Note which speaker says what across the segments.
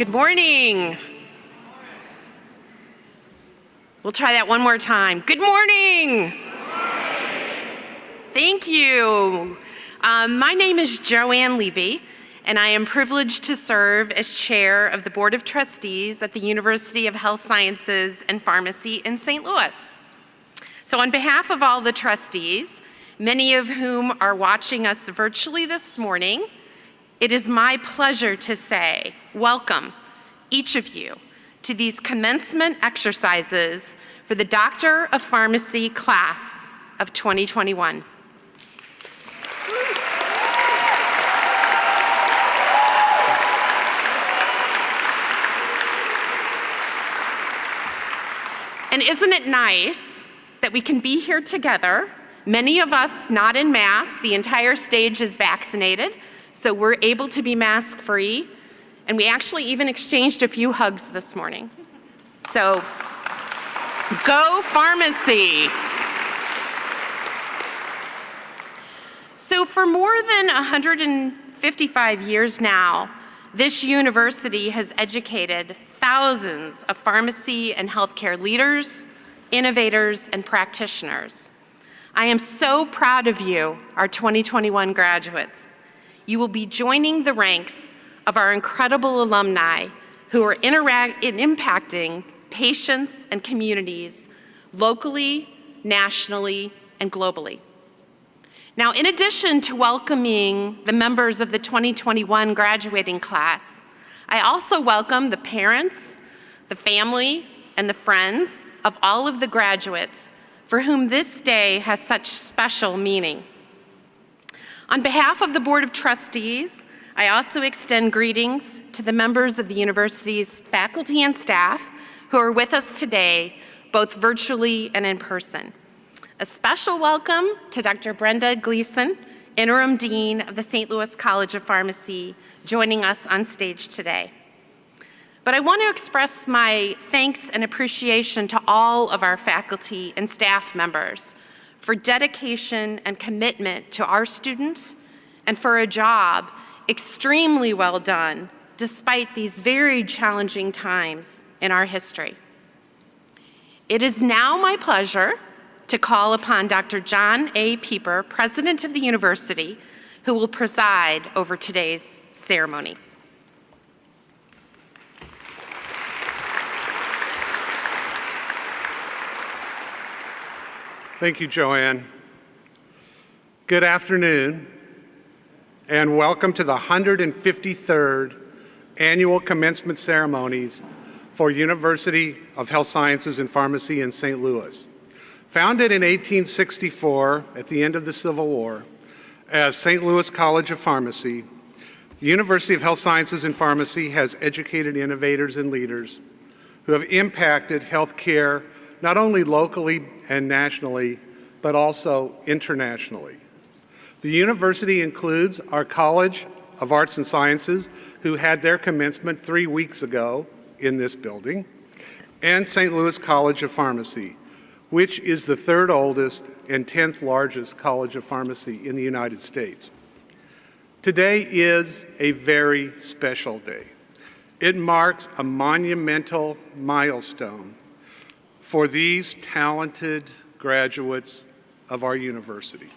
Speaker 1: Good morning. We'll try that one more time. Good morning. Thank you. My name is Joanne Levy, and I am privileged to serve as chair of the Board of Trustees at the University of Health Sciences and Pharmacy in St. Louis. So on behalf of all the trustees, many of whom are watching us virtually this morning, it is my pleasure to say welcome, each of you, to these commencement exercises for the Doctor of Pharmacy class of 2021. And isn't it nice that we can be here together, many of us not en masse, the entire stage is vaccinated, so we're able to be mask-free, and we actually even exchanged a few hugs this morning. So, go pharmacy! So for more than 155 years now, this university has educated thousands of pharmacy and healthcare leaders, innovators, and practitioners. I am so proud of you, our 2021 graduates. You will be joining the ranks of our incredible alumni who are impacting patients and communities locally, nationally, and globally. Now, in addition to welcoming the members of the 2021 graduating class, I also welcome the parents, the family, and the friends of all of the graduates for whom this day has such special meaning. On behalf of the Board of Trustees, I also extend greetings to the members of the university's faculty and staff who are with us today, both virtually and in person. A special welcome to Dr. Brenda Gleason, Interim Dean of the St. Louis College of Pharmacy, joining us on stage today. But I want to express my thanks and appreciation to all of our faculty and staff members for dedication and commitment to our students and for a job extremely well done despite these very challenging times in our history. It is now my pleasure to call upon Dr. John A. Pieper, President of the University, who will preside over today's ceremony.
Speaker 2: Thank you, Joanne. Good afternoon, and welcome to the 153rd Annual Commencement Ceremonies for University of Health Sciences and Pharmacy in St. Louis. Founded in 1864 at the end of the Civil War as St. Louis College of Pharmacy, the University of Health Sciences and Pharmacy has educated innovators and leaders who have impacted healthcare not only locally and nationally, but also internationally. The university includes our College of Arts and Sciences, who had their commencement 3 weeks ago in this building, and St. Louis College of Pharmacy, which is the third oldest and 10th largest college of pharmacy in the United States. Today is a very special day. It marks a monumental milestone for these talented graduates of our university.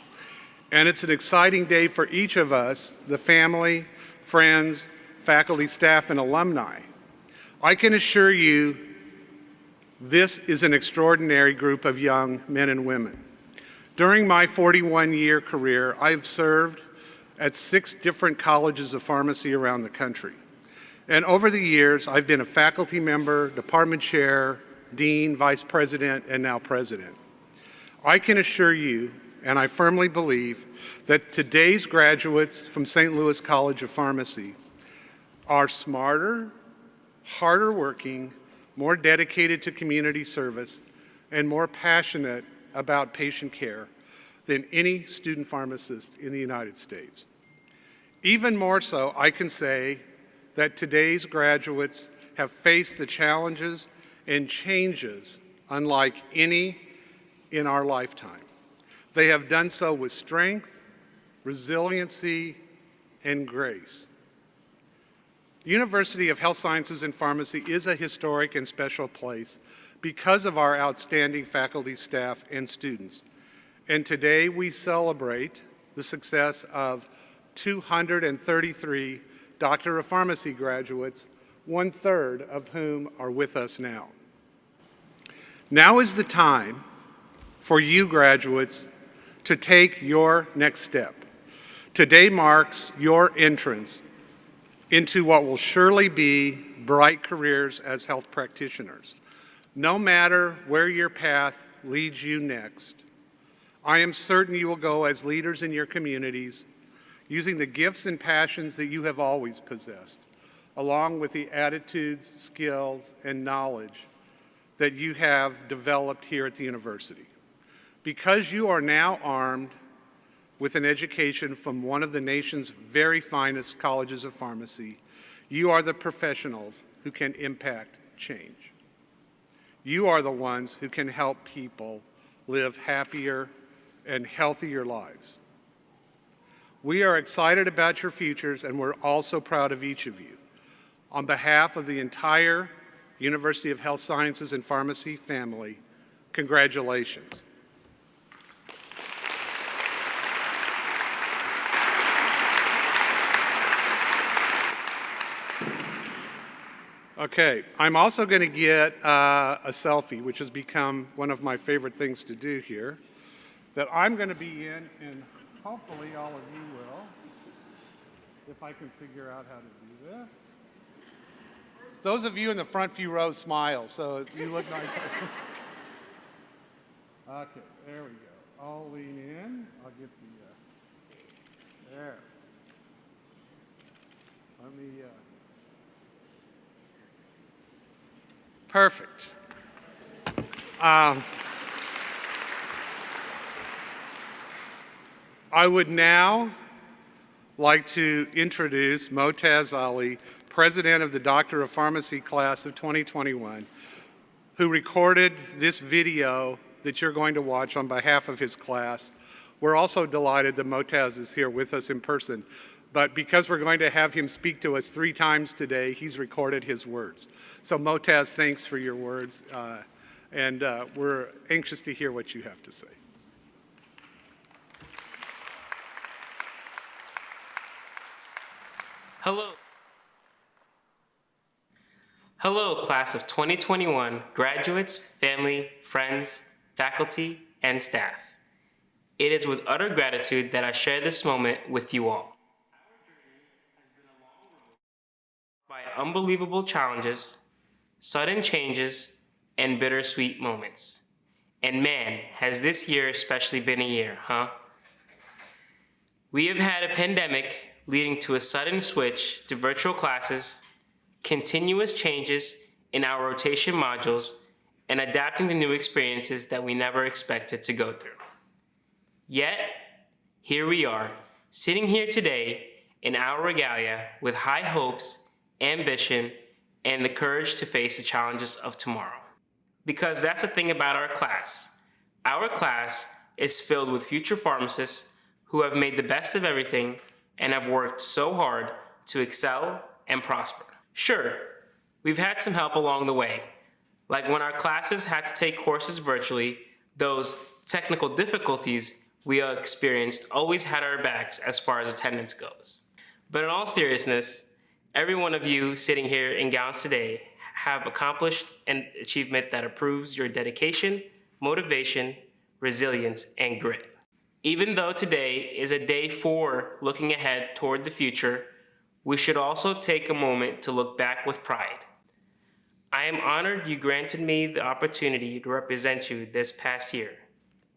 Speaker 2: And it's an exciting day for each of us, the family, friends, faculty, staff, and alumni. I can assure you this is an extraordinary group of young men and women. During my 41-year career, I've served at 6 different colleges of pharmacy around the country. And over the years, I've been a faculty member, department chair, dean, vice president, and now president. I can assure you, and I firmly believe, that today's graduates from St. Louis College of Pharmacy are smarter, harder working, more dedicated to community service, and more passionate about patient care than any student pharmacist in the United States. Even more so, I can say that today's graduates have faced the challenges and changes unlike any in our lifetime. They have done so with strength, resiliency, and grace. The University of Health Sciences and Pharmacy is a historic and special place because of our outstanding faculty, staff, and students. And today we celebrate the success of 233 Doctor of Pharmacy graduates, 1/3 of whom are with us now. Now is the time for you graduates to take your next step. Today marks your entrance into what will surely be bright careers as health practitioners. No matter where your path leads you next, I am certain you will go as leaders in your communities, using the gifts and passions that you have always possessed, along with the attitudes, skills, and knowledge that you have developed here at the university. Because you are now armed with an education from one of the nation's very finest colleges of pharmacy, you are the professionals who can impact change. You are the ones who can help people live happier and healthier lives. We are excited about your futures, and we're also proud of each of you. On behalf of the entire University of Health Sciences and Pharmacy family, congratulations. Okay, I'm also going to get a selfie, which has become one of my favorite things to do here, that I'm going to be in, and hopefully all of you will, if I can figure out how to do this. Those of you in the front few rows smile, so you look nice. Okay, there we go. I'll lean in. I'll get the, there. Let me, perfect. I would now like to introduce Motaz Ali, President of the Doctor of Pharmacy class of 2021, who recorded this video that you're going to watch on behalf of his class. We're also delighted that Motaz is here with us in person, but because we're going to have him speak to us 3 times today, he's recorded his words. So Motaz, thanks for your words, and we're anxious to hear what you have to say.
Speaker 3: Hello, class of 2021, graduates, family, friends, faculty, and staff. It is with utter gratitude that I share this moment with you all. By unbelievable challenges, sudden changes, and bittersweet moments. And man, has this year especially been a year, huh? We have had a pandemic leading to a sudden switch to virtual classes, continuous changes in our rotation modules, and adapting to new experiences that we never expected to go through. Yet, here we are, sitting here today in our regalia with high hopes, ambition, and the courage to face the challenges of tomorrow. Because that's the thing about our class. Our class is filled with future pharmacists who have made the best of everything and have worked so hard to excel and prosper. Sure, we've had some help along the way, like when our classes had to take courses virtually, those technical difficulties we experienced always had our backs as far as attendance goes. But in all seriousness, every one of you sitting here in gowns today have accomplished an achievement that proves your dedication, motivation, resilience, and grit. Even though today is a day for looking ahead toward the future, we should also take a moment to look back with pride. I am honored you granted me the opportunity to represent you this past year.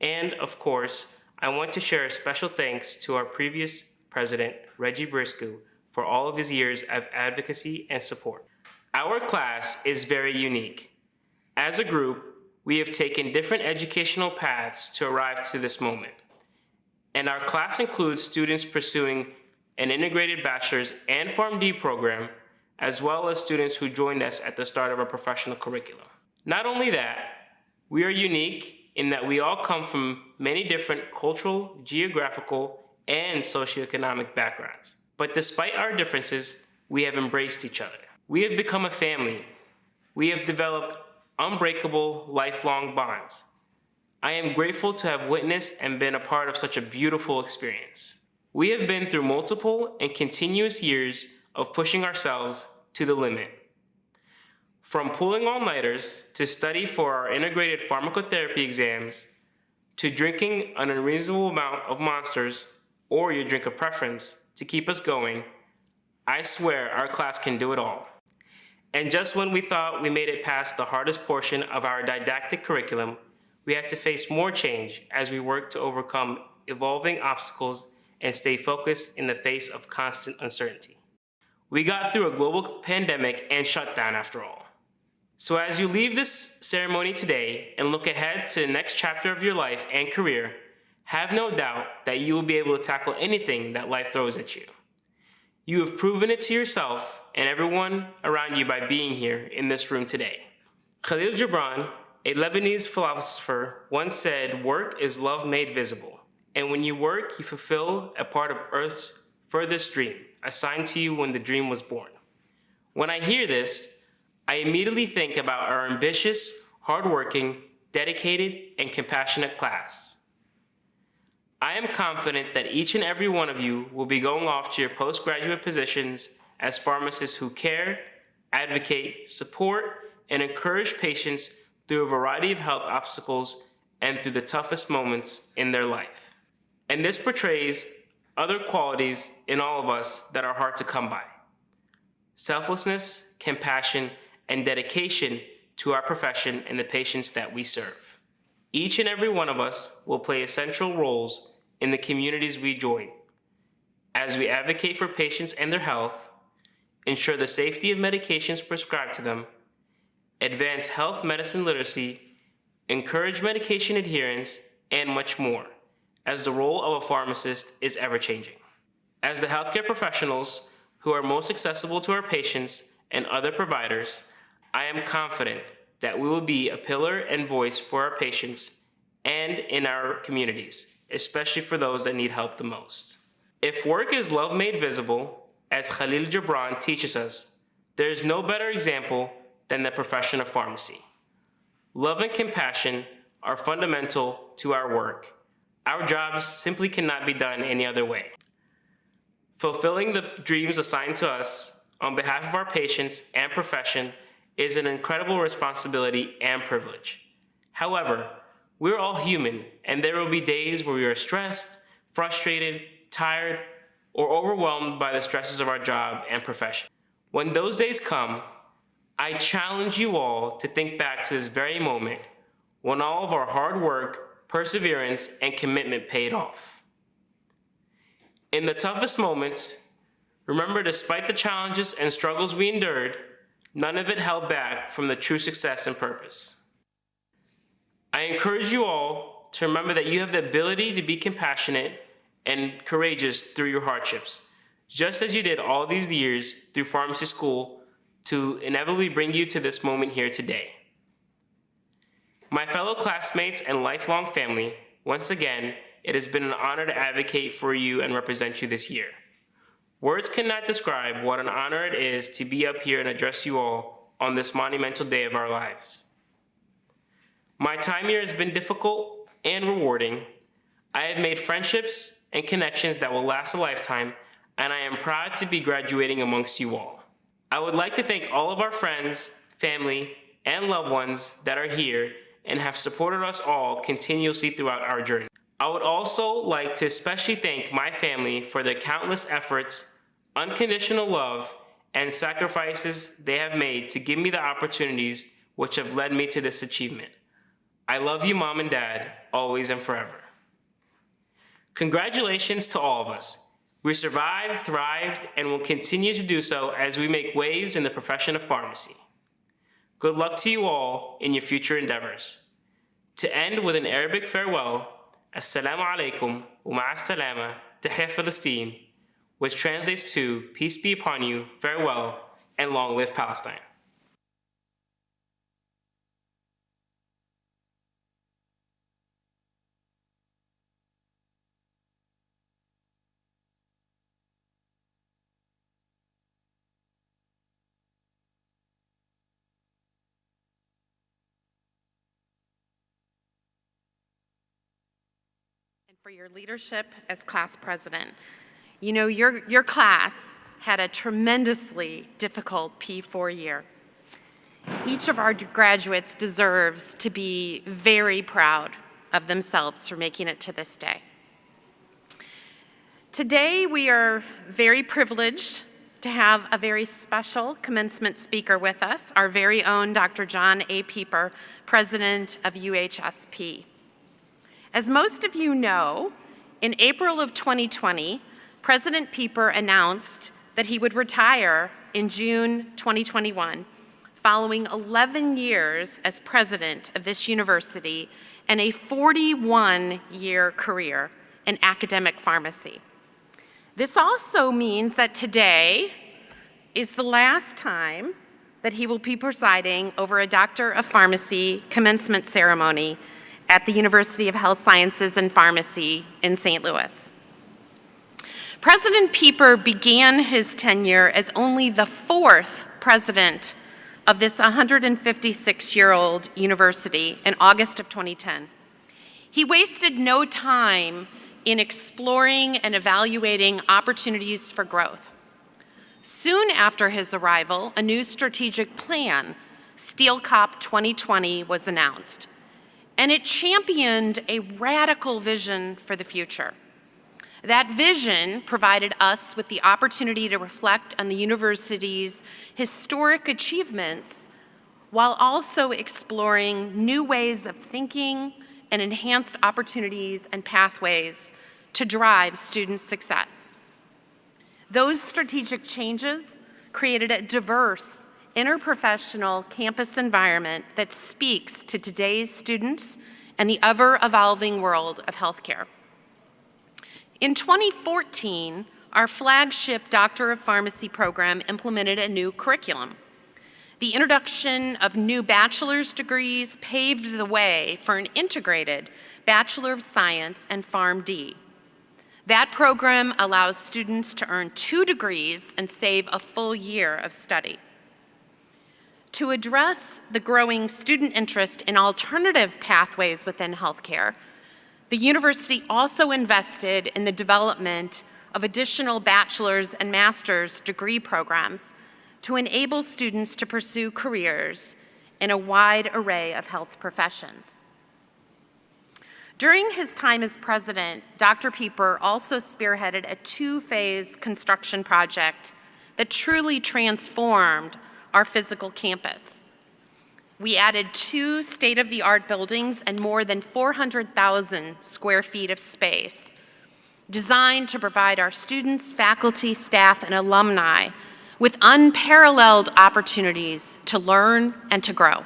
Speaker 3: And of course, I want to share a special thanks to our previous president, Reggie Briscoe, for all of his years of advocacy and support. Our class is very unique. As a group, we have taken different educational paths to arrive to this moment. And our class includes students pursuing an integrated bachelor's and PharmD program, as well as students who joined us at the start of our professional curriculum. Not only that, we are unique in that we all come from many different cultural, geographical, and socioeconomic backgrounds. But despite our differences, We have embraced each other. We have become a family. We have developed unbreakable, lifelong bonds. I am grateful to have witnessed and been a part of such a beautiful experience. We have been through multiple and continuous years of pushing ourselves to the limit. From pulling all-nighters to study for our integrated pharmacotherapy exams, to drinking an unreasonable amount of Monsters or your drink of preference to keep us going, I swear our class can do it all. And just when we thought we made it past the hardest portion of our didactic curriculum, we had to face more change as we worked to overcome evolving obstacles and stay focused in the face of constant uncertainty. We got through a global pandemic and shutdown after all. So as you leave this ceremony today and look ahead to the next chapter of your life and career, have no doubt that you will be able to tackle anything that life throws at you. You have proven it to yourself and everyone around you by being here in this room today. Khalil Gibran, a Lebanese philosopher, once said, "Work is love made visible, and when you work, you fulfill a part of Earth's furthest dream, assigned to you when the dream was born." When I hear this, I immediately think about our ambitious, hardworking, dedicated, and compassionate class. I am confident that each and every one of you will be going off to your postgraduate positions as pharmacists who care, advocate, support, and encourage patients through a variety of health obstacles and through the toughest moments in their life. And this portrays other qualities in all of us that are hard to come by: selflessness, compassion, and dedication to our profession and the patients that we serve. Each and every one of us will play essential roles in the communities we join as we advocate for patients and their health, ensure the safety of medications prescribed to them, advance health medicine literacy, encourage medication adherence, and much more, as the role of a pharmacist is ever-changing. As the healthcare professionals who are most accessible to our patients and other providers, I am confident that we will be a pillar and voice for our patients and in our communities, especially for those that need help the most. If work is love made visible, as Khalil Gibran teaches us, there is no better example than the profession of pharmacy. Love and compassion are fundamental to our work. Our jobs simply cannot be done any other way. Fulfilling the dreams assigned to us on behalf of our patients and profession is an incredible responsibility and privilege. However, we're all human, and there will be days where we are stressed, frustrated, tired, or overwhelmed by the stresses of our job and profession. When those days come, I challenge you all to think back to this very moment when all of our hard work, perseverance, and commitment paid off. In the toughest moments, remember, despite the challenges and struggles we endured, none of it held back from the true success and purpose. I encourage you all to remember that you have the ability to be compassionate and courageous through your hardships, just as you did all these years through pharmacy school to inevitably bring you to this moment here today. My fellow classmates and lifelong family, once again, it has been an honor to advocate for you and represent you this year. Words cannot describe what an honor it is to be up here and address you all on this monumental day of our lives. My time here has been difficult and rewarding. I have made friendships and connections that will last a lifetime, and I am proud to be graduating amongst you all. I would like to thank all of our friends, family, and loved ones that are here and have supported us all continuously throughout our journey. I would also like to especially thank my family for their countless efforts, unconditional love, and sacrifices they have made to give me the opportunities which have led me to this achievement. I love you, Mom and Dad, always and forever. Congratulations to all of us. We survived, thrived, and will continue to do so as we make waves in the profession of pharmacy. Good luck to you all in your future endeavors. To end with an Arabic farewell, Assalamu alaikum wa ma'a salama, Tahiyya Palestine, which translates to peace be upon you, farewell, and long live Palestine.
Speaker 1: for your leadership as class president. You know, your class had a tremendously difficult P4 year. Each of our graduates deserves to be very proud of themselves for making it to this day. Today, we are very privileged to have a very special commencement speaker with us, our very own Dr. John A. Pieper, president of UHSP. As most of you know, in April of 2020, President Pieper announced that he would retire in June 2021, following 11 years as president of this university and a 41-year career in academic pharmacy. This also means that today is the last time that he will be presiding over a Doctor of Pharmacy commencement ceremony at the University of Health Sciences and Pharmacy in St. Louis. President Pieper began his tenure as only the 4th president of this 156-year-old university in August of 2010. He wasted no time in exploring and evaluating opportunities for growth. Soon after his arrival, a new strategic plan, Steel Cop 2020, was announced, and it championed a radical vision for the future. That vision provided us with the opportunity to reflect on the university's historic achievements while also exploring new ways of thinking and enhanced opportunities and pathways to drive student success. Those strategic changes created a diverse, interprofessional campus environment that speaks to today's students and the ever-evolving world of healthcare. In 2014, our flagship Doctor of Pharmacy program implemented a new curriculum. The introduction of new bachelor's degrees paved the way for an integrated Bachelor of Science and PharmD. That program allows students to earn 2 degrees and save a full year of study. To address the growing student interest in alternative pathways within healthcare, the university also invested in the development of additional bachelor's and master's degree programs to enable students to pursue careers in a wide array of health professions. During his time as president, Dr. Pieper also spearheaded a 2-phase construction project that truly transformed our physical campus. We added 2 state-of-the-art buildings and more than 400,000 square feet of space, designed to provide our students, faculty, staff, and alumni with unparalleled opportunities to learn and to grow.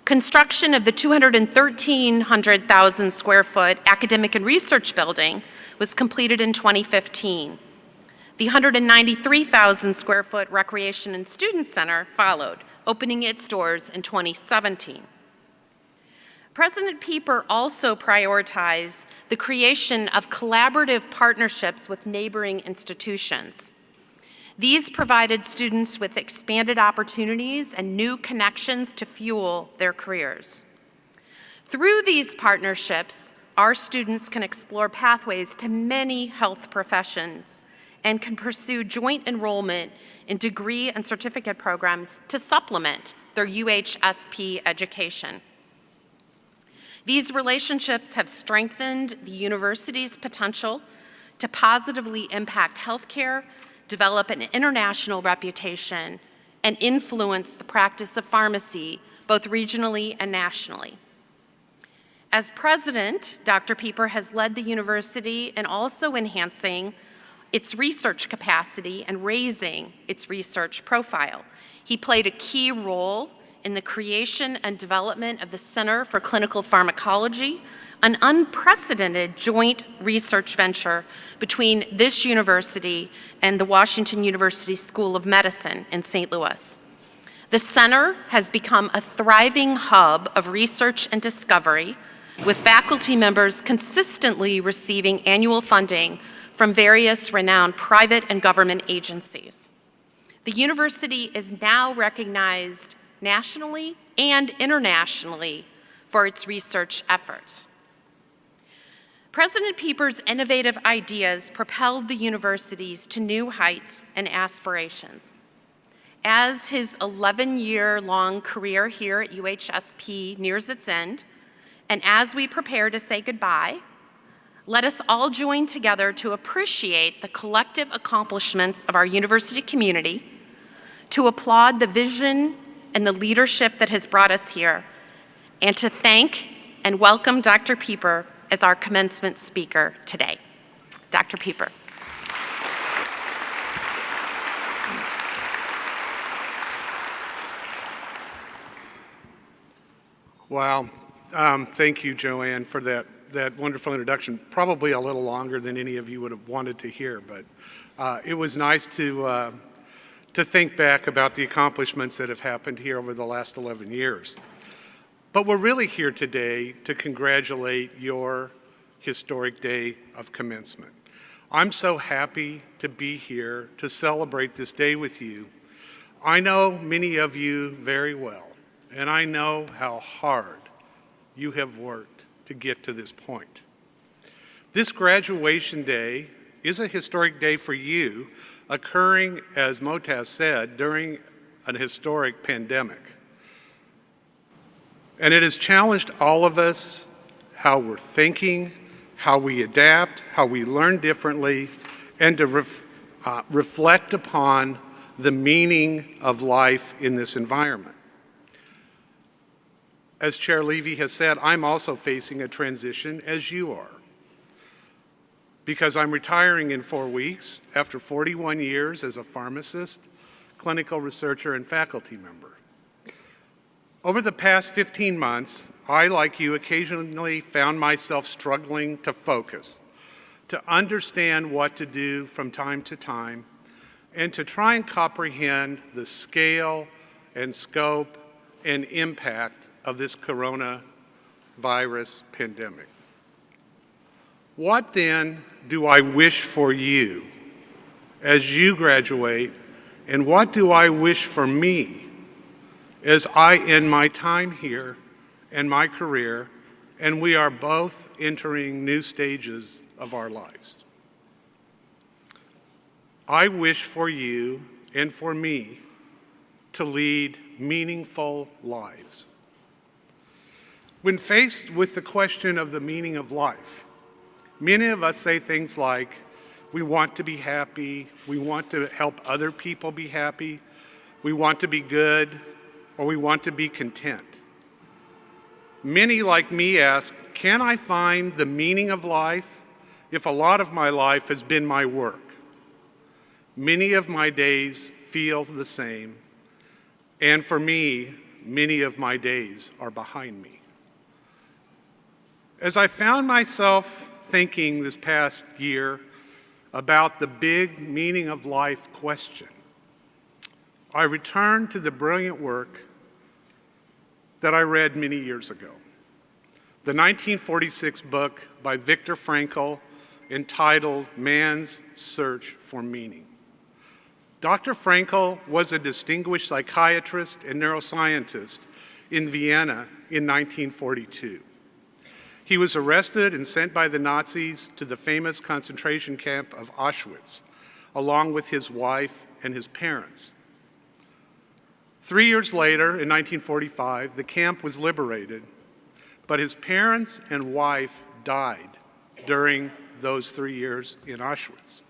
Speaker 1: Construction of the 213,000 square foot academic and research building was completed in 2015. The 193,000 square foot recreation and student center followed, opening its doors in 2017. President Pieper also prioritized the creation of collaborative partnerships with neighboring institutions. These provided students with expanded opportunities and new connections to fuel their careers. Through these partnerships, our students can explore pathways to many health professions and can pursue joint enrollment in degree and certificate programs to supplement their UHSP education. These relationships have strengthened the university's potential to positively impact healthcare, develop an international reputation, and influence the practice of pharmacy both regionally and nationally. As president, Dr. Pieper has led the university in also enhancing its research capacity and raising its research profile. He played a key role in the creation and development of the Center for Clinical Pharmacology, an unprecedented joint research venture between this university and the Washington University School of Medicine in St. Louis. The center has become a thriving hub of research and discovery, with faculty members consistently receiving annual funding from various renowned private and government agencies. The university is now recognized nationally and internationally for its research efforts. President Pieper's innovative ideas propelled the universities to new heights and aspirations. As his 11-year-long career here at UHSP nears its end, and as we prepare to say goodbye, let us all join together to appreciate the collective accomplishments of our university community, to applaud the vision and the leadership that has brought us here, and to thank and welcome Dr. Pieper as our commencement speaker today. Dr. Pieper.
Speaker 2: Wow. Thank you, Joanne, for that wonderful introduction. Probably a little longer than any of you would have wanted to hear, but it was nice to think back about the accomplishments that have happened here over the last 11 years. But we're really here today to congratulate your historic day of commencement. I'm so happy to be here to celebrate this day with you. I know many of you very well, and I know how hard you have worked to get to this point. This graduation day is a historic day for you, occurring, as Motaz said, during an historic pandemic. And it has challenged all of us how we're thinking, how we adapt, how we learn differently, and to reflect upon the meaning of life in this environment. As Chair Levy has said, I'm also facing a transition, as you are, because I'm retiring in 4 weeks after 41 years as a pharmacist, clinical researcher, and faculty member. Over the past 15 months, I, like you, occasionally found myself struggling to focus, to understand what to do from time to time, and to try and comprehend the scale and scope and impact of this coronavirus pandemic. What then do I wish for you as you graduate, and what do I wish for me as I end my time here and my career, and we are both entering new stages of our lives? I wish for you and for me to lead meaningful lives. When faced with the question of the meaning of life, many of us say things like, we want to be happy, we want to help other people be happy, we want to be good, or we want to be content. Many, like me, ask, can I find the meaning of life if a lot of my life has been my work? Many of my days feel the same, and for me, many of my days are behind me. As I found myself thinking this past year about the big meaning of life question, I returned to the brilliant work that I read many years ago. The 1946 book by Viktor Frankl entitled Man's Search for Meaning. Dr. Frankl was a distinguished psychiatrist and neuroscientist in Vienna in 1942. He was arrested and sent by the Nazis to the famous concentration camp of Auschwitz, along with his wife and his parents. 3 years later, in 1945, the camp was liberated, but his parents and wife died during those 3 years in Auschwitz.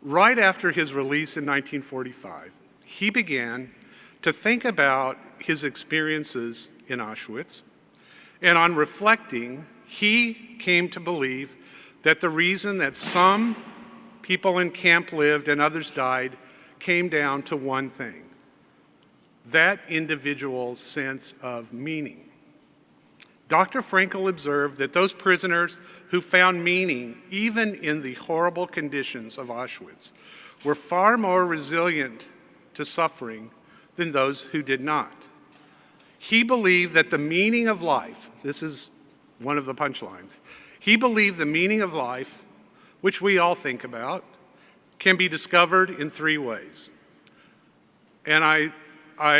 Speaker 2: Right after his release in 1945, he began to think about his experiences in Auschwitz, and on reflecting, he came to believe that the reason that some people in camp lived and others died came down to one thing: that individual's sense of meaning. Dr. Frankl observed that those prisoners who found meaning even in the horrible conditions of Auschwitz were far more resilient to suffering than those who did not. He believed that the meaning of life, this is one of the punchlines, he believed the meaning of life, which we all think about, can be discovered in 3 ways. And I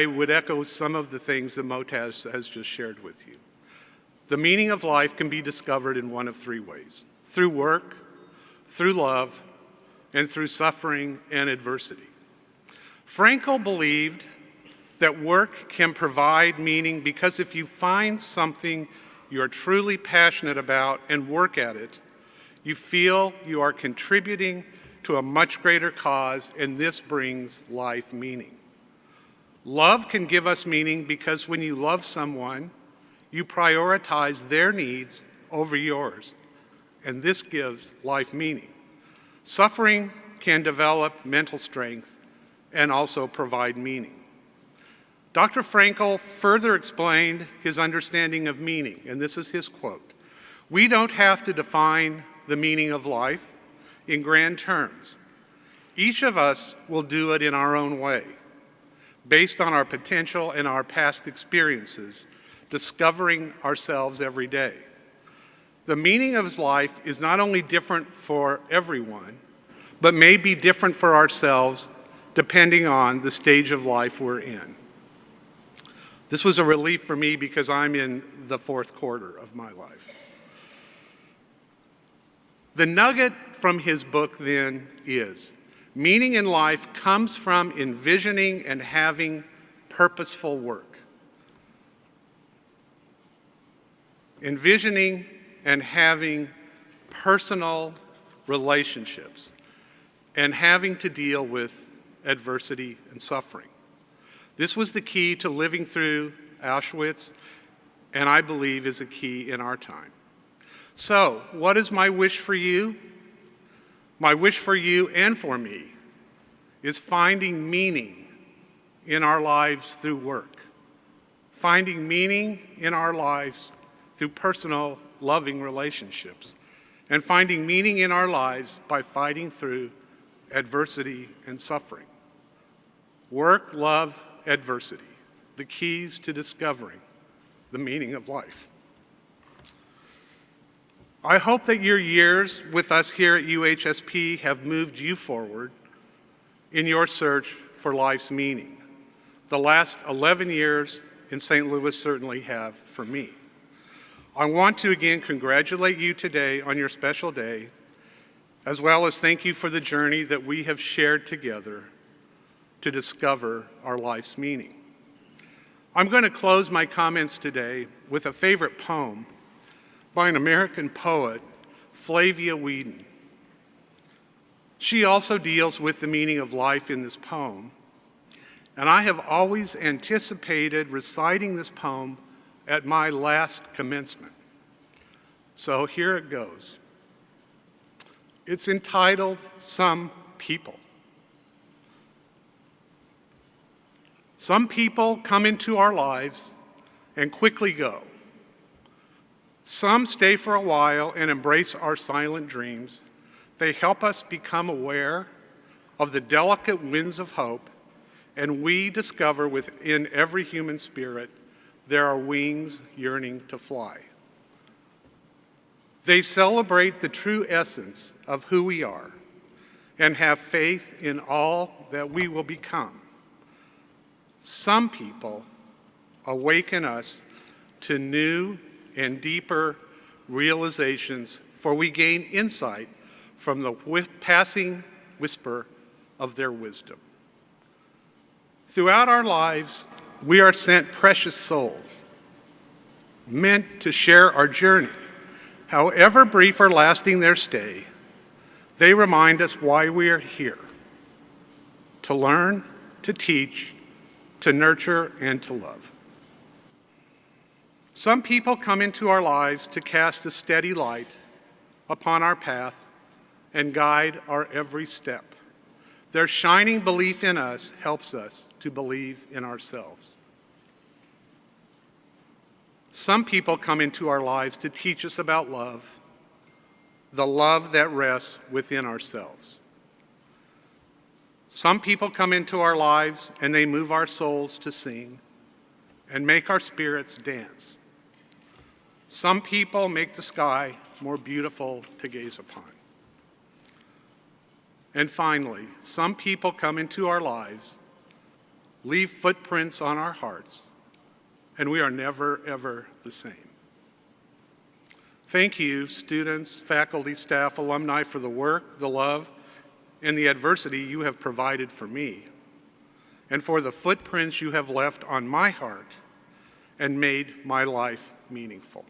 Speaker 2: would echo some of the things that Motaz has just shared with you. The meaning of life can be discovered in one of three ways: through work, through love, and through suffering and adversity. Frankl believed that work can provide meaning because if you find something you are truly passionate about and work at it, you feel you are contributing to a much greater cause, and this brings life meaning. Love can give us meaning because when you love someone, you prioritize their needs over yours, and this gives life meaning. Suffering can develop mental strength and also provide meaning. Dr. Frankl further explained his understanding of meaning, and this is his quote: "We don't have to define the meaning of life in grand terms. Each of us will do it in our own way, based on our potential and our past experiences, discovering ourselves every day. The meaning of life is not only different for everyone, but may be different for ourselves depending on the stage of life we're in." This was a relief for me because I'm in the fourth quarter of my life. The nugget from his book then is, meaning in life comes from envisioning and having purposeful work. Envisioning and having personal relationships and having to deal with adversity and suffering. This was the key to living through Auschwitz, and I believe is a key in our time. So, what is my wish for you? My wish for you and for me is finding meaning in our lives through work, finding meaning in our lives through personal, loving relationships, and finding meaning in our lives by fighting through adversity and suffering. Work, love, adversity, the keys to discovering the meaning of life. I hope that your years with us here at UHSP have moved you forward in your search for life's meaning. The last 11 years in St. Louis certainly have for me. I want to again congratulate you today on your special day, as well as thank you for the journey that we have shared together to discover our life's meaning. I'm going to close my comments today with a favorite poem by an American poet, Flavia Weeden. She also deals with the meaning of life in this poem, and I have always anticipated reciting this poem at my last commencement. So here it goes. It's entitled, "Some People." Some people come into our lives and quickly go. Some stay for a while and embrace our silent dreams. They help us become aware of the delicate winds of hope, and we discover within every human spirit there are wings yearning to fly. They celebrate the true essence of who we are and have faith in all that we will become. Some people awaken us to new and deeper realizations, for we gain insight from the passing whisper of their wisdom. Throughout our lives, we are sent precious souls, meant to share our journey. However brief or lasting their stay, they remind us why we are here: to learn, to teach, to nurture, and to love. Some people come into our lives to cast a steady light upon our path and guide our every step. Their shining belief in us helps us to believe in ourselves. Some people come into our lives to teach us about love, the love that rests within ourselves. Some people come into our lives and they move our souls to sing and make our spirits dance. Some people make the sky more beautiful to gaze upon. And finally, some people come into our lives, leave footprints on our hearts, and we are never, ever the same. Thank you, students, faculty, staff, alumni, for the work, the love, and the adversity you have provided for me, and for the footprints you have left on my heart and made my life meaningful.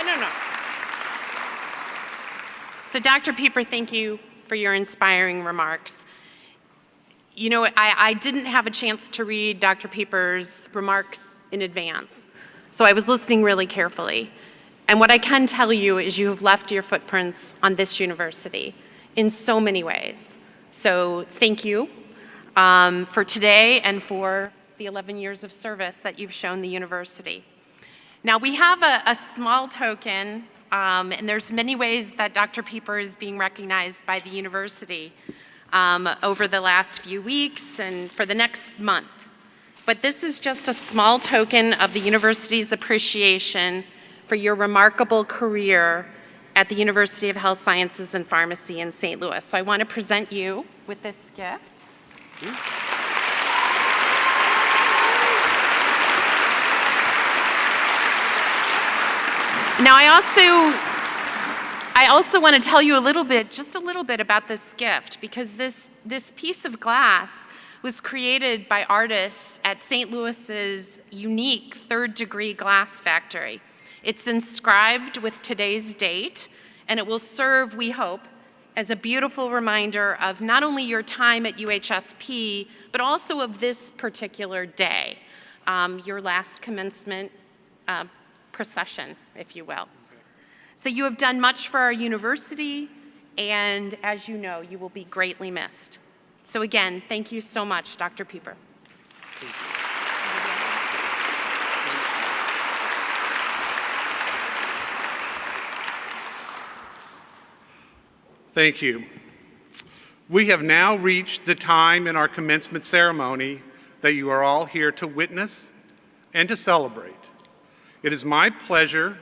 Speaker 1: No. So Dr. Pieper, thank you for your inspiring remarks. You know, I didn't have a chance to read Dr. Pieper's remarks in advance, so I was listening really carefully. And what I can tell you is you have left your footprints on this university in so many ways. So thank you for today and for the 11 years of service that you've shown the university. Now, we have a small token, and there's many ways that Dr. Pieper is being recognized by the university over the last few weeks and for the next month. But this is just a small token of the university's appreciation for your remarkable career at the University of Health Sciences and Pharmacy in St. Louis. So I want to present you with this gift. Now, I also want to tell you just a little bit about this gift, because this piece of glass was created by artists at St. Louis's unique third-degree glass factory. It's inscribed with today's date, and it will serve, we hope, as a beautiful reminder of not only your time at UHSP, but also of this particular day, your last commencement procession, if you will. So you have done much for our university, and as you know, you will be greatly missed. So again, thank you so much, Dr. Pieper.
Speaker 2: Thank you. We have now reached the time in our commencement ceremony that you are all here to witness and to celebrate. It is my pleasure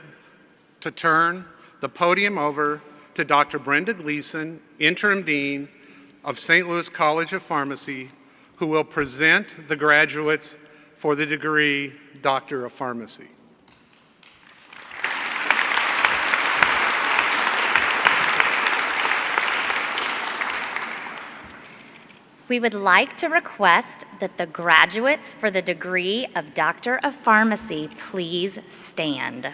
Speaker 2: to turn the podium over to Dr. Brenda Gleason, Interim Dean of St. Louis College of Pharmacy, who will present the graduates for the degree Doctor of Pharmacy.
Speaker 4: We would like to request that the graduates for the degree of Doctor of Pharmacy please stand.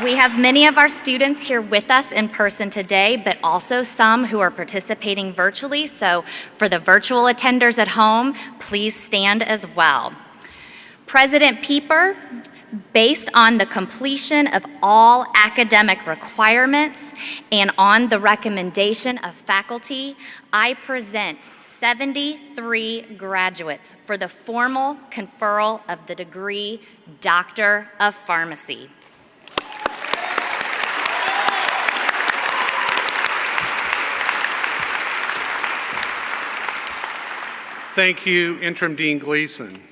Speaker 4: We have many of our students here with us in person today, but also some who are participating virtually. So for the virtual attenders at home, please stand as well. President Pieper, based on the completion of all academic requirements and on the recommendation of faculty, I present 73 graduates for the formal conferral of the degree Doctor of Pharmacy.
Speaker 2: Thank you, Interim Dean Gleason.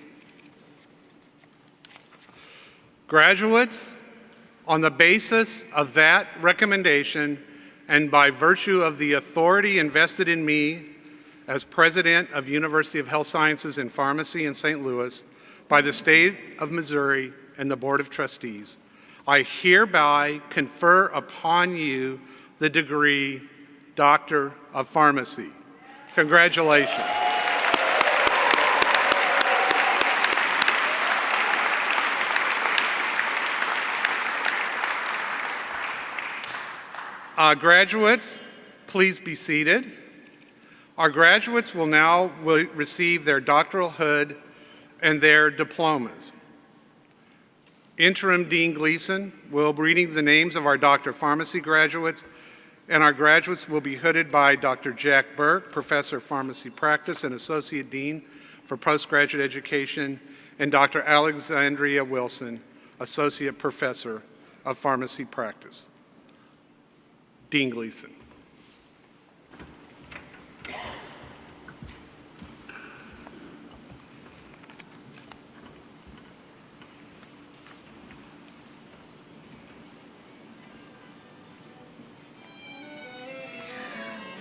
Speaker 2: Graduates, on the basis of that recommendation and by virtue of the authority invested in me as President of University of Health Sciences and Pharmacy in St. Louis by the State of Missouri and the Board of Trustees, I hereby confer upon you the degree Doctor of Pharmacy. Congratulations. Graduates, please be seated. Our graduates will now receive their doctoral hood and their diplomas. Interim Dean Gleason will be reading the names of our Doctor of Pharmacy graduates, and our graduates will be hooded by Dr. Jack Burke, Professor of Pharmacy Practice and Associate Dean for Postgraduate Education, and Dr. Alexandria Wilson, Associate Professor of Pharmacy Practice. Dean Gleason.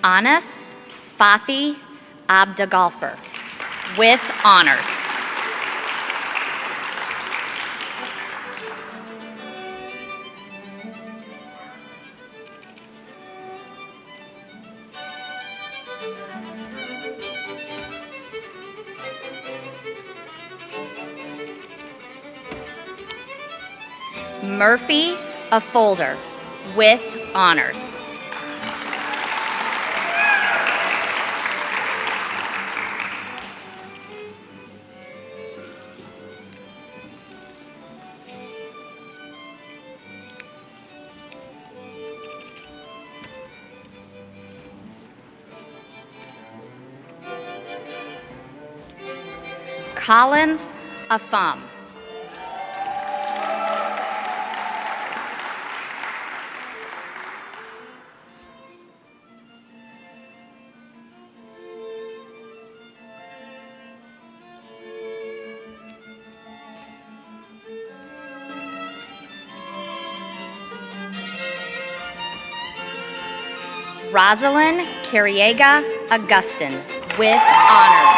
Speaker 4: Anas Fathi Abdaghalfar, with honors. Murphy Afolder, with honors. Collins Afam. Rosalind Carriega Augustin, with honors.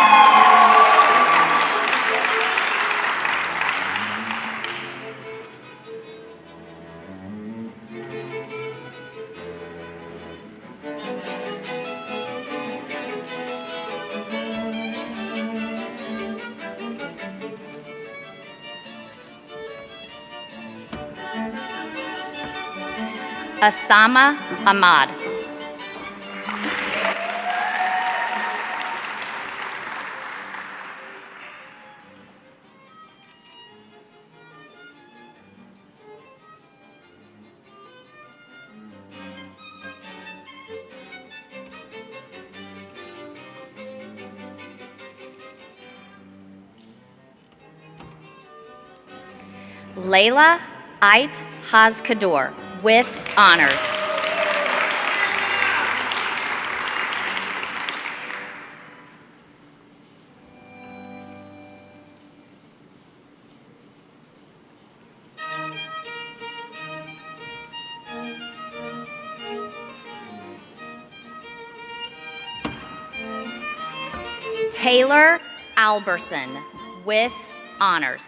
Speaker 4: Asama Ahmad. Layla Ait Hazkador, with honors. Taylor Alberson, with honors.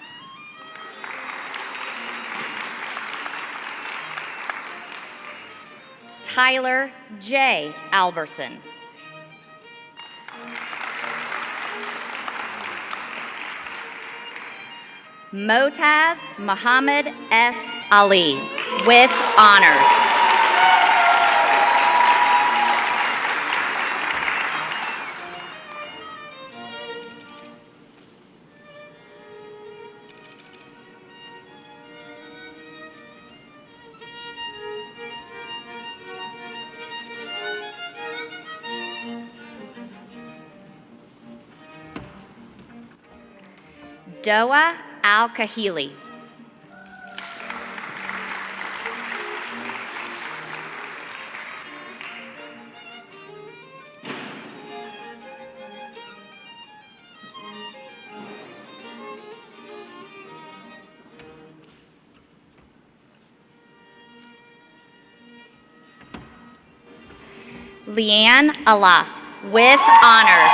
Speaker 4: Tyler J. Alberson. Motaz Muhammad S. Ali, with honors. Doa Al-Kahili. Leanne Alas, with honors.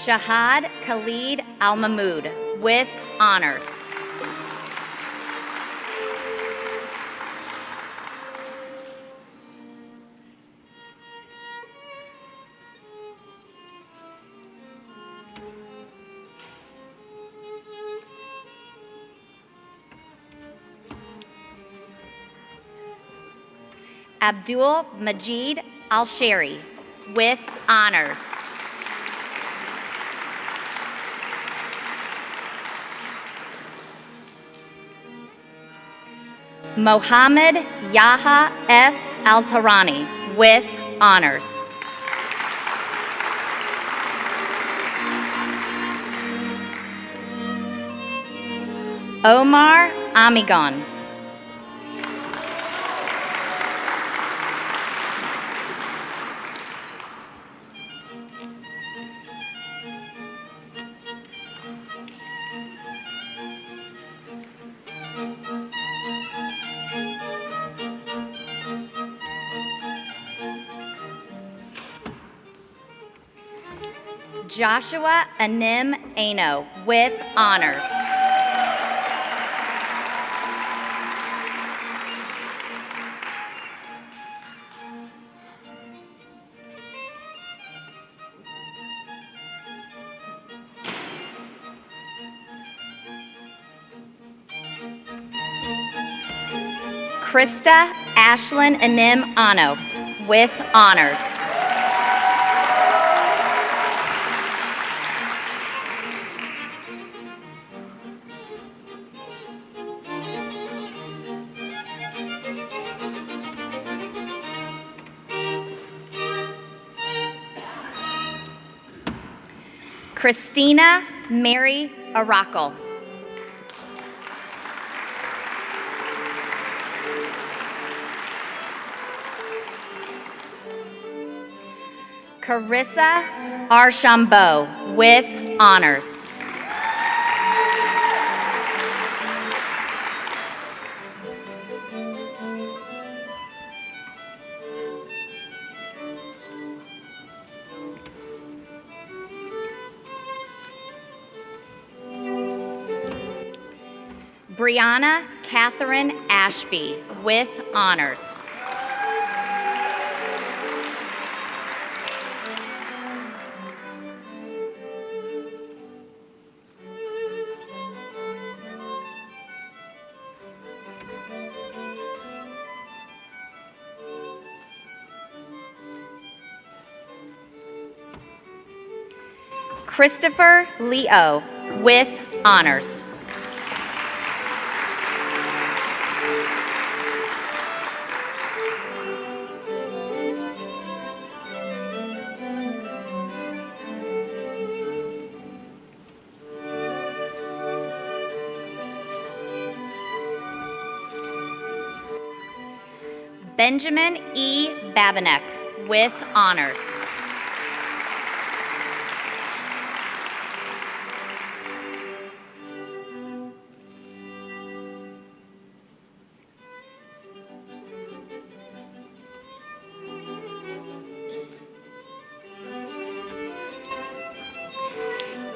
Speaker 4: Shahad Khalid Al-Mahmoud, with honors. Abdul Majid Al-Shari, with honors. Mohammed Yaha S. Al-Tarani, with honors. Omar Amigon, Joshua Anim Ano with honors. Krista Ashlyn Anim Ano with honors. Christina Mary Arakel. Carissa Archambault with honors. Brianna Catherine Ashby with honors. Christopher Leo with honors. Benjamin E. Babinek with honors.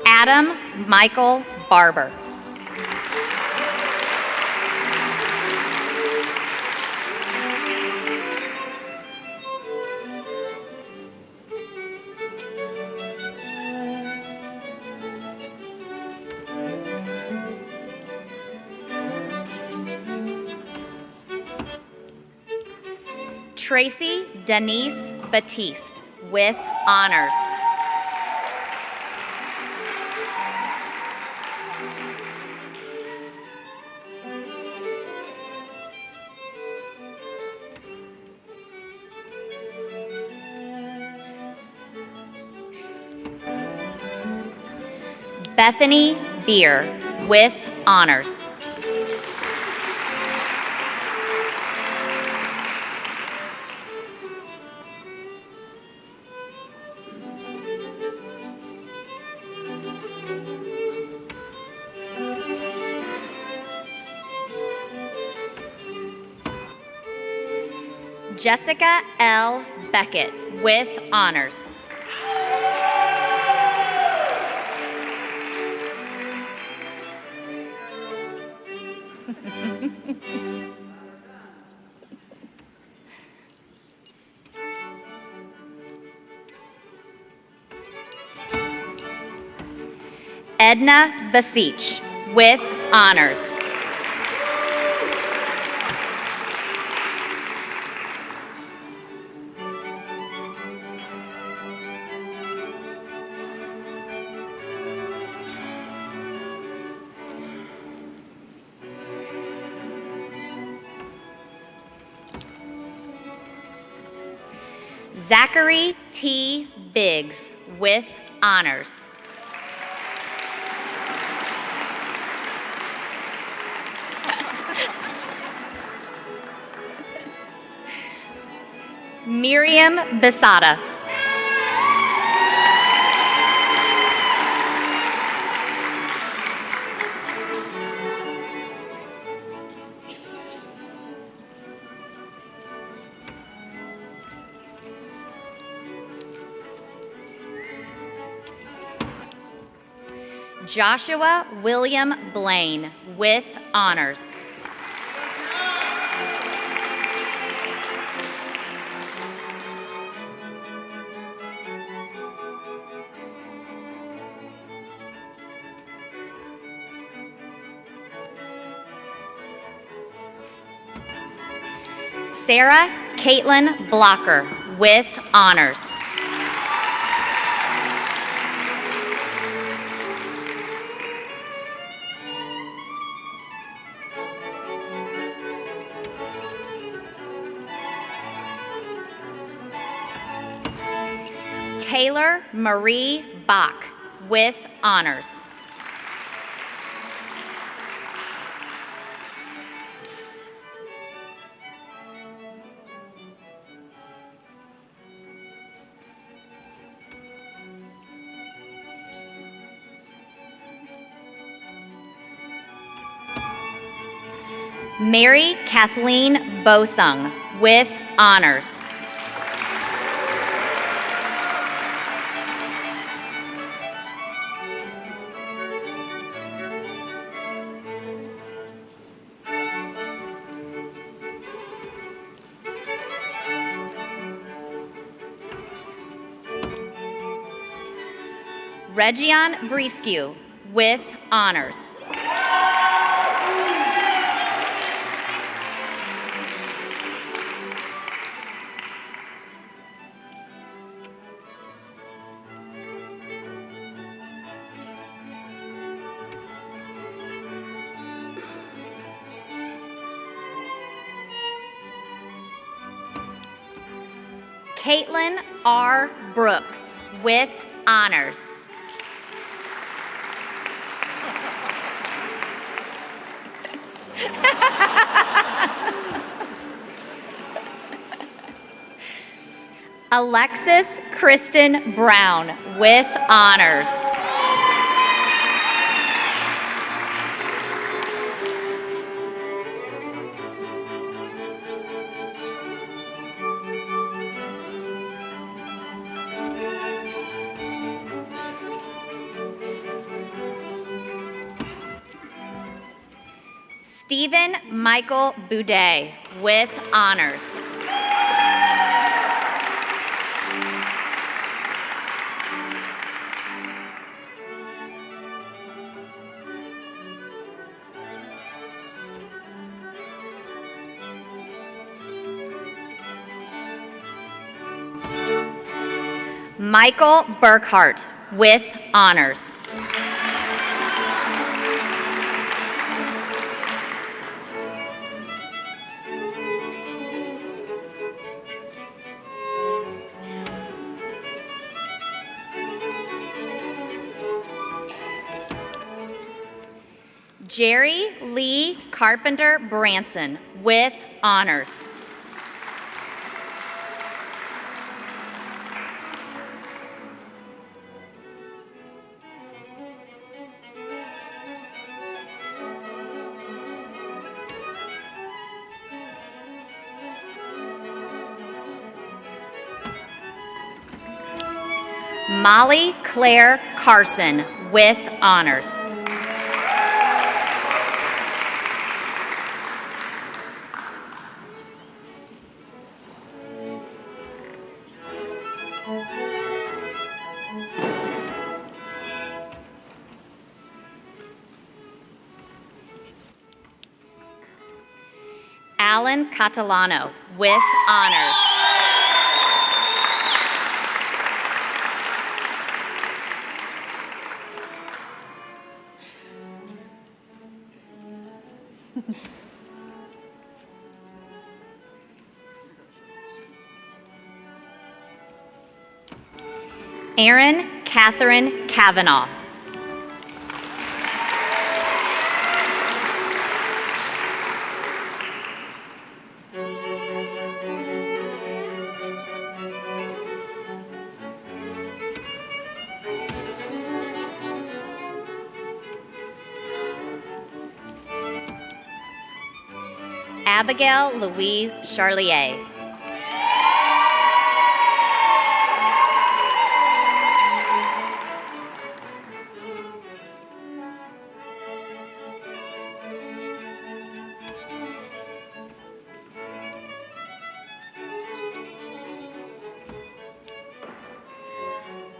Speaker 4: Adam Michael Barber. Tracy Denise Batiste with honors. Bethany Beer with honors. Jessica L. Beckett with honors. Edna Basich with honors. Zachary T. Biggs with honors. Miriam Besada. Joshua William Blaine, with honors. Sarah Caitlin Blocker, with honors. Taylor Marie Bach, with honors. Mary Kathleen Bosung, with honors. Region Briskew, with honors. Caitlin R. Brooks, with honors. Alexis Kristen Brown, with honors. Stephen Michael Boudet, with honors. Michael Burkhart, with honors. Jerry Lee Carpenter Branson, with honors. Molly Claire Carson, with honors. Alan Catalano, with honors. Erin Catherine Kavanaugh. Abigail Louise Charlier.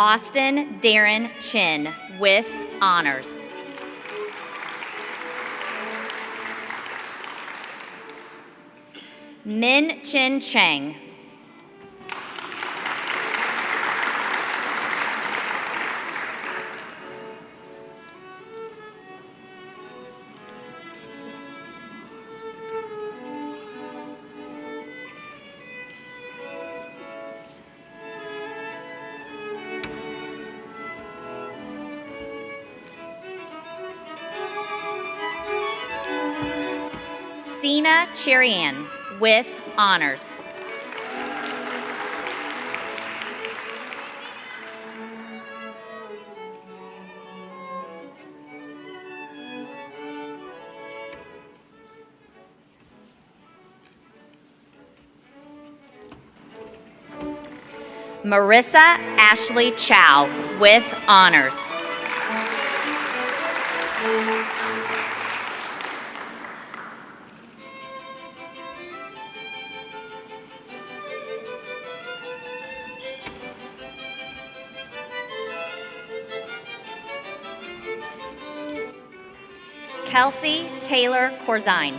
Speaker 4: Austin Darren Chin, with honors. Min Chin Cheng. Sina Cherian, with honors. Marissa Ashley Chow, with honors. Kelsey Taylor Corzine.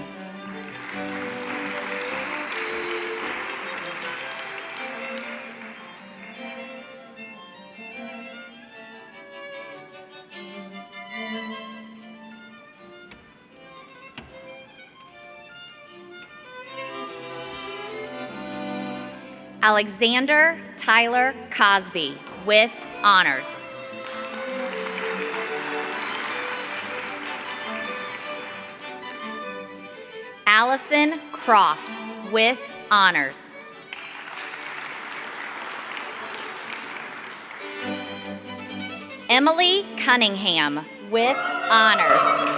Speaker 4: Alexander Tyler Cosby, with honors. Allison Croft, with honors. Emily Cunningham, with honors.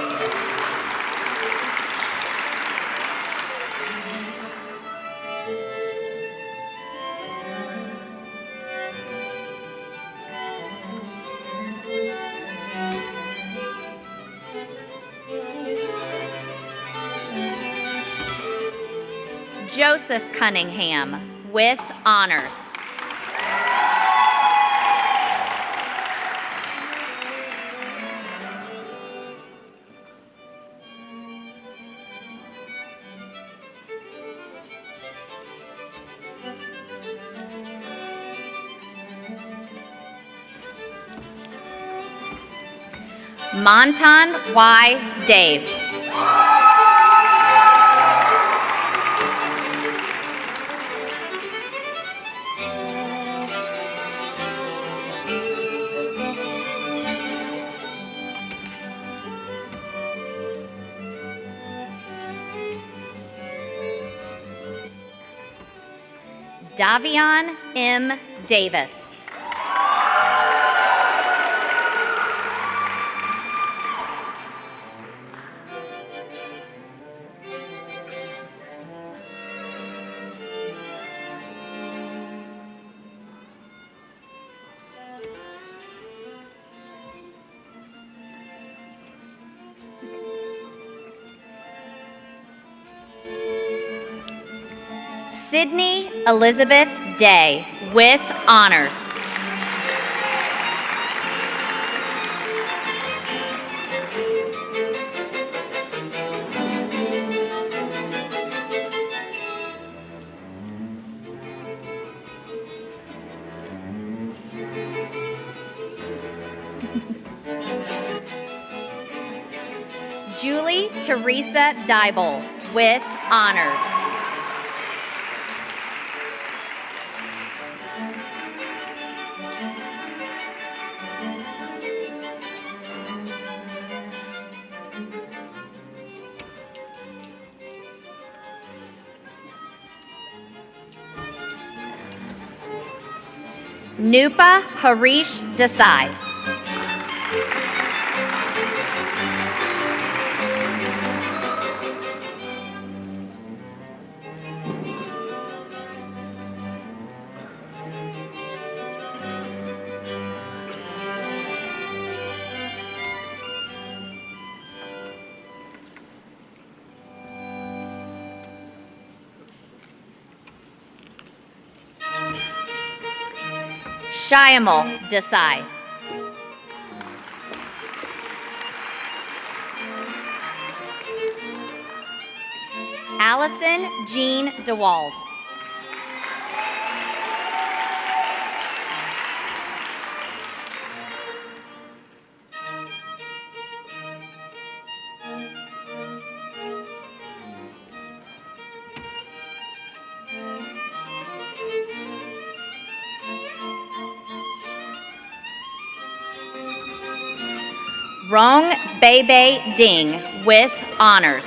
Speaker 4: Joseph Cunningham, with honors. Monton Y. Dave. Davion M. Davis. Sydney Elizabeth Day, with honors. Julie Teresa Dybel, with honors. Nupa Harish Desai. Shyamal Desai. Allison Jean DeWald. Rong Bebe Ding with honors.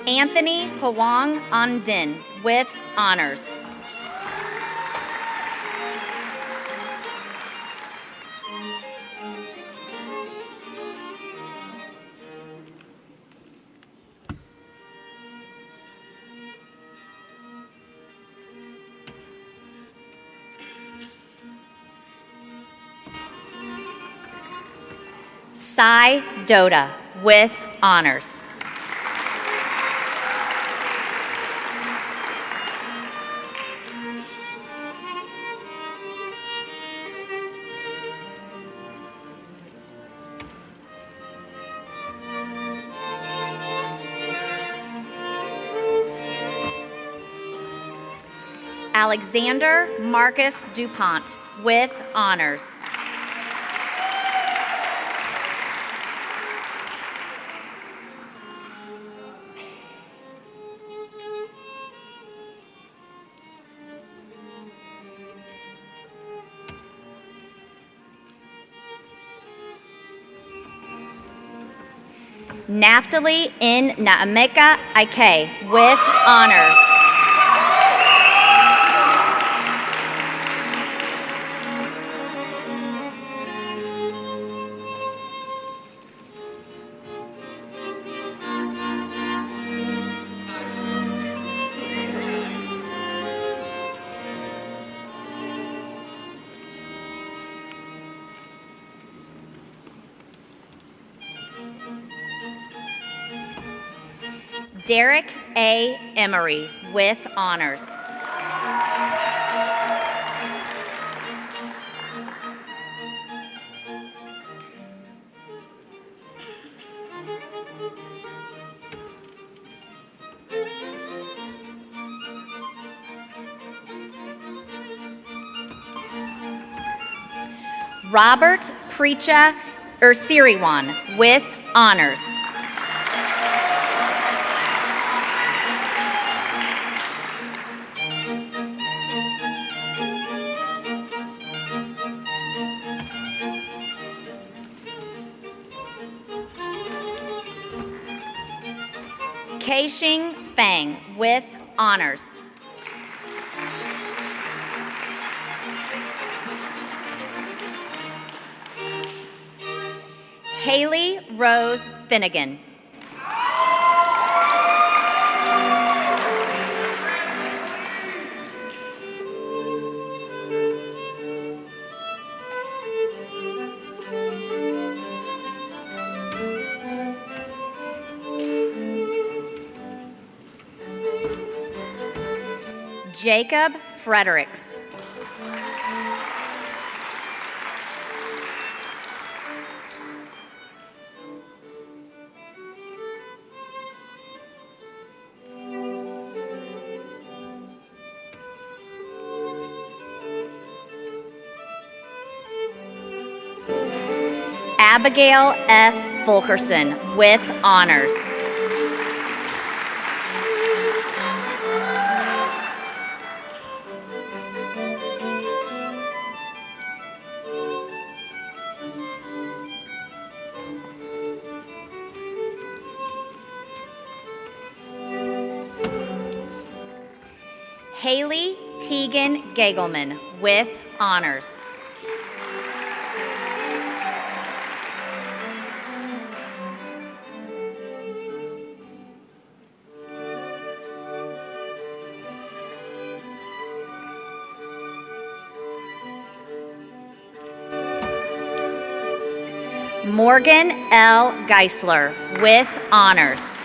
Speaker 4: Anthony Hwang Andin with honors. Sai Doda with honors. Alexander Marcus DuPont with honors. Naftali N. Naameka Ike with honors. Derek A. Emery with honors. Robert Precha Ursiriwan with honors. Keishing Fang with honors. Haley Rose Finnegan. Jacob Fredericks. Abigail S. Fulkerson with honors. Haley Tegan Gagelman with honors. Morgan L. Geisler, with honors.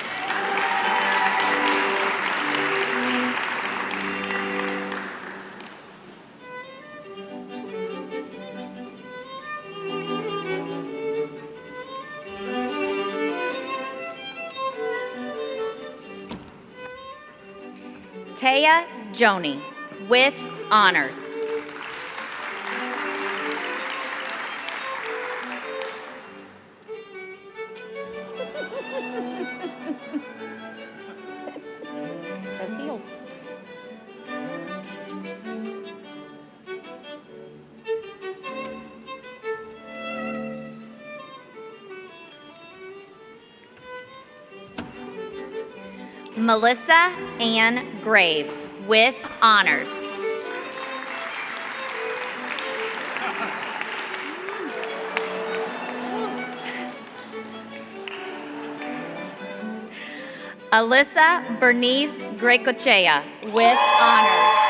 Speaker 4: Taya Joni, with honors. Those heels. Melissa Ann Graves, with honors. Alyssa Bernice Grecochea, with honors.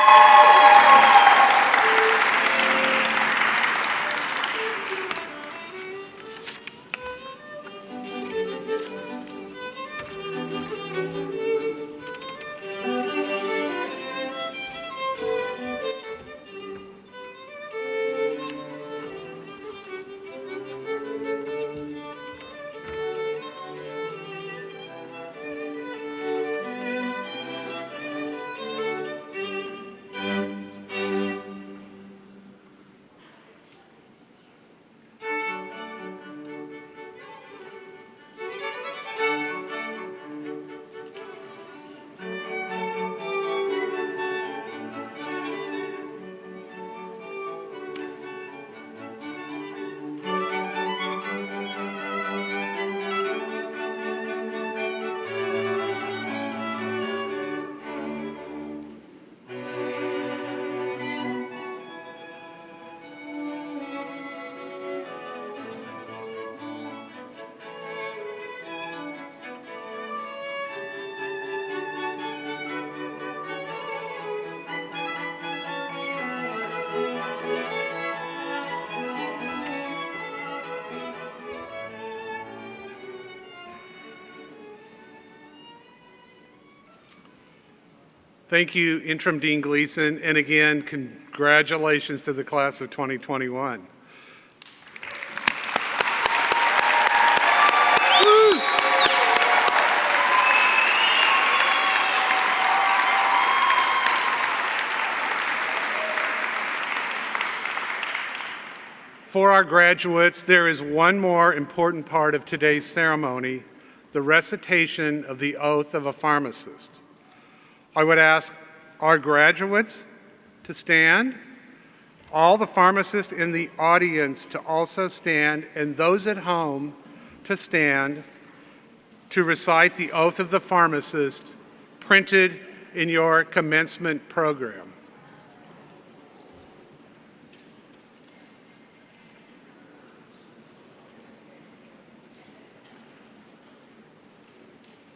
Speaker 2: Thank you, Interim Dean Gleason, and again, congratulations to the class of 2021. For our graduates, there is one more important part of today's ceremony, the recitation of the oath of a pharmacist. I would ask our graduates to stand, all the pharmacists in the audience to also stand, and those at home to stand to recite the oath of the pharmacist printed in your commencement program.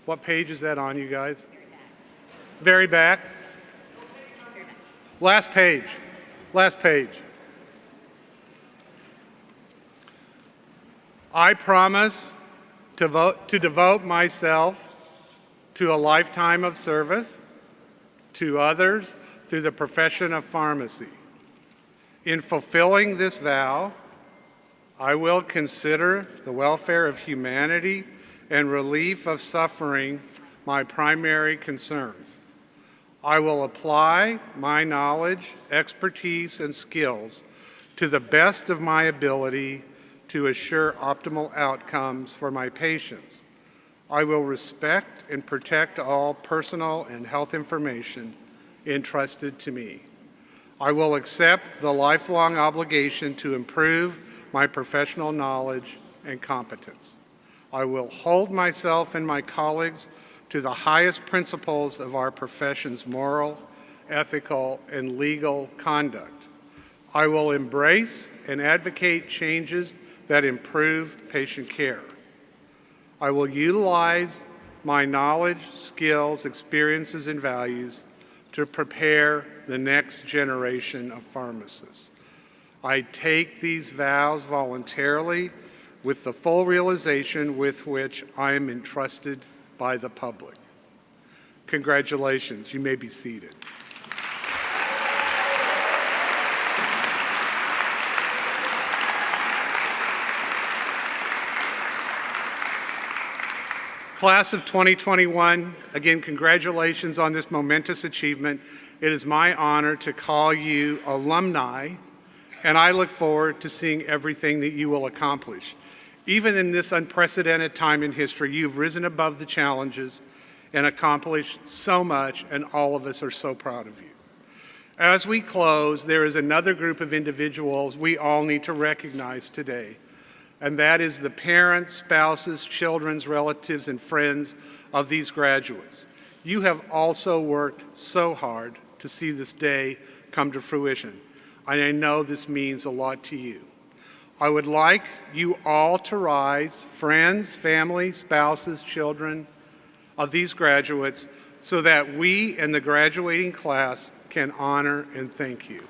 Speaker 2: What page is that on, you guys? Very back. Last page. Last page. I promise to devote myself to a lifetime of service to others through the profession of pharmacy. In fulfilling this vow, I will consider the welfare of humanity and relief of suffering my primary concerns. I will apply my knowledge, expertise, and skills to the best of my ability to assure optimal outcomes for my patients. I will respect and protect all personal and health information entrusted to me. I will accept the lifelong obligation to improve my professional knowledge and competence. I will hold myself and my colleagues to the highest principles of our profession's moral, ethical, and legal conduct. I will embrace and advocate changes that improve patient care. I will utilize my knowledge, skills, experiences, and values to prepare the next generation of pharmacists. I take these vows voluntarily with the full realization with which I am entrusted by the public. Congratulations. You may be seated. Class of 2021, again, congratulations on this momentous achievement. It is my honor to call you alumni, and I look forward to seeing everything that you will accomplish. Even in this unprecedented time in history, you've risen above the challenges and accomplished so much, and all of us are so proud of you. As we close, there is another group of individuals we all need to recognize today, and that is the parents, spouses, children's relatives, and friends of these graduates. You have also worked so hard to see this day come to fruition, and I know this means a lot to you. I would like you all to rise, friends, family, spouses, children of these graduates, so that we and the graduating class can honor and thank you.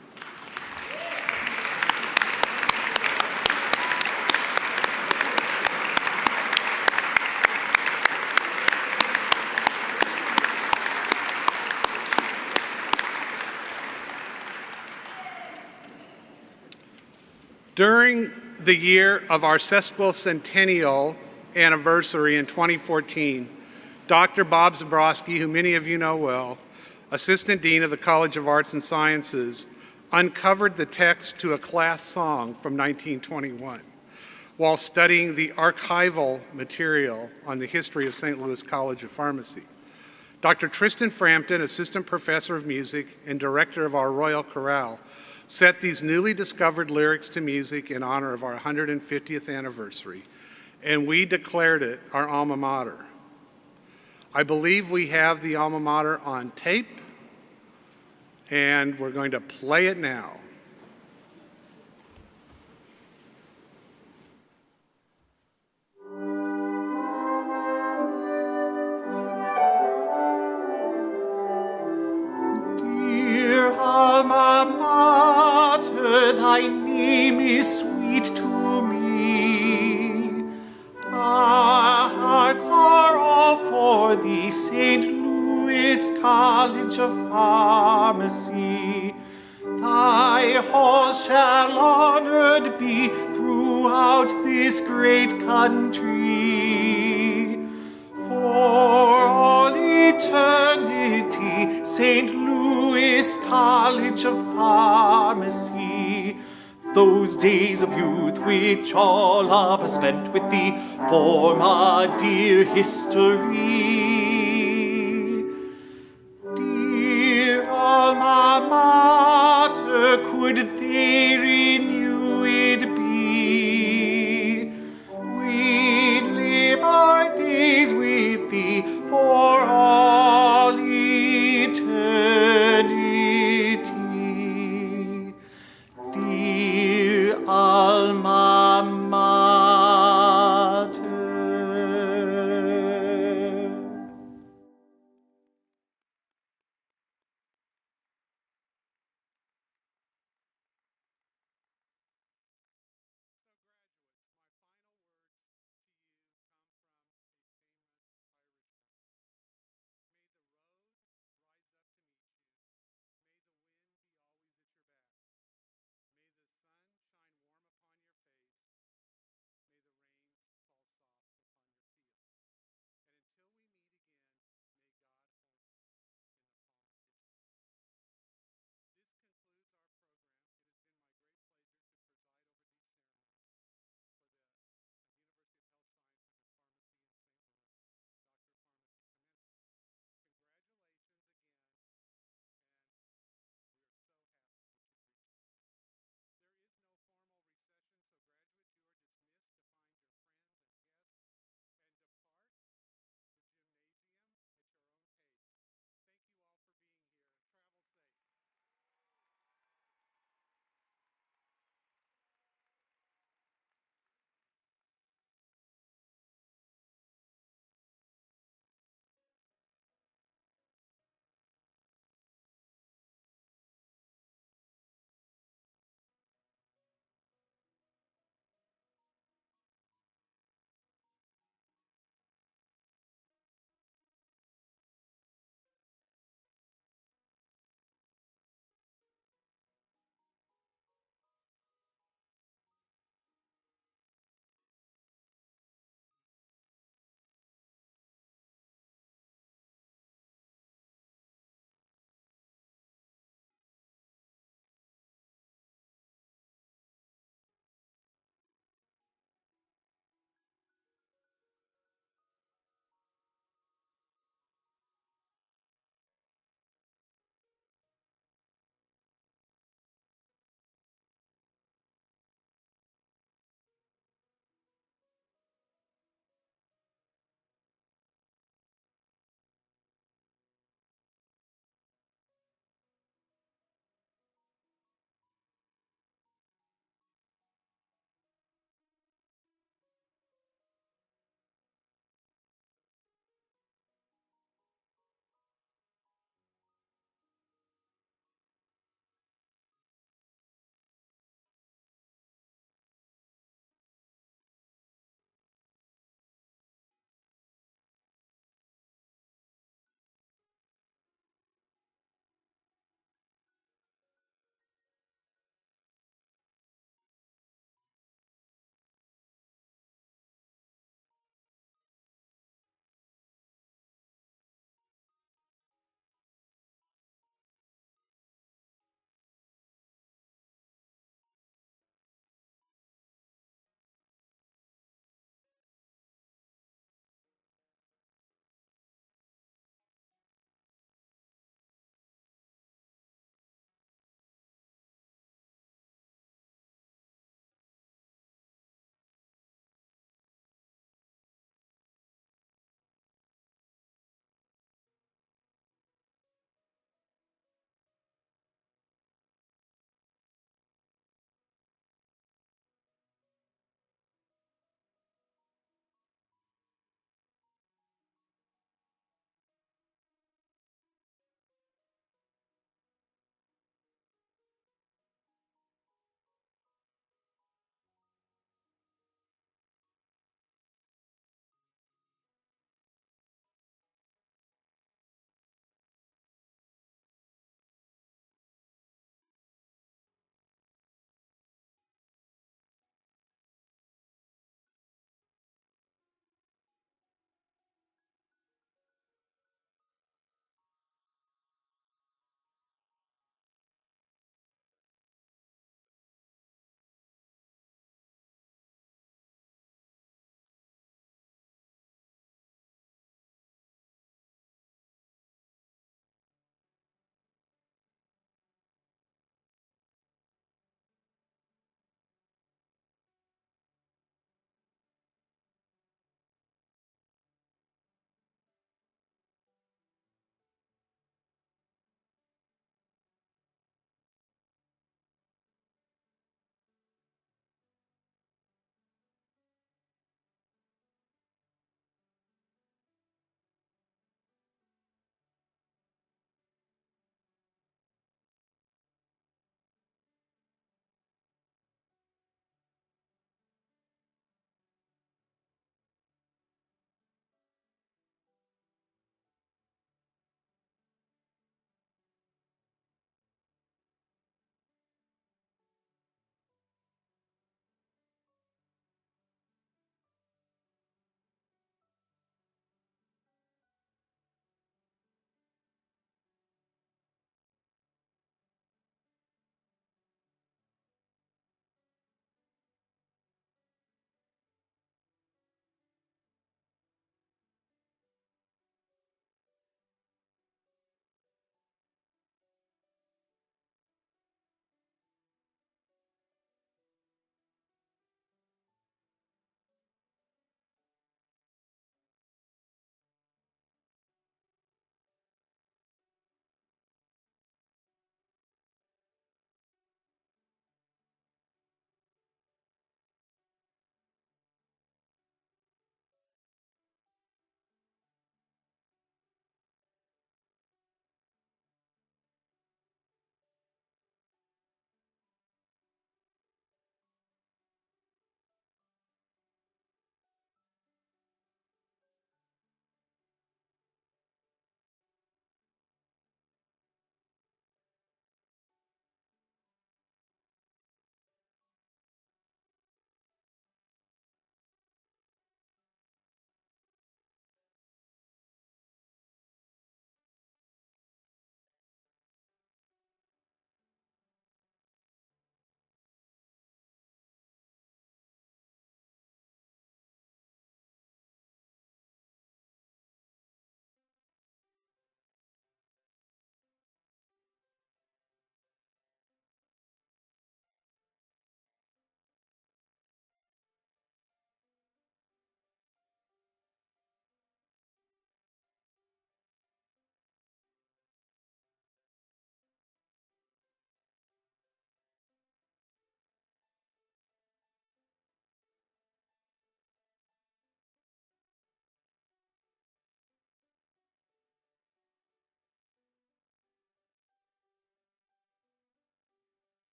Speaker 2: During the year of our sesquicentennial anniversary in 2014, Dr. Bob Zabrowski, who many of you know well, Assistant Dean of the College of Arts and Sciences, uncovered the text to a class song from 1921 while studying the archival material on the history of St. Louis College of Pharmacy. Dr. Tristan Frampton, Assistant Professor of Music and Director of our Royal Chorale, set these newly discovered lyrics to music in honor of our 150th anniversary, and we declared it our alma mater. I believe we have the alma mater on tape, and we're going to play it now.
Speaker 5: Dear alma mater, thy name is sweet to me. Our hearts are all for thee, St. Louis College of Pharmacy. Thy halls shall honored be throughout this great country. For all eternity, St. Louis College of Pharmacy. Those days of youth which all of us spent with thee form our dear history. Dear alma mater, could they renew it be? We'd live our days with thee for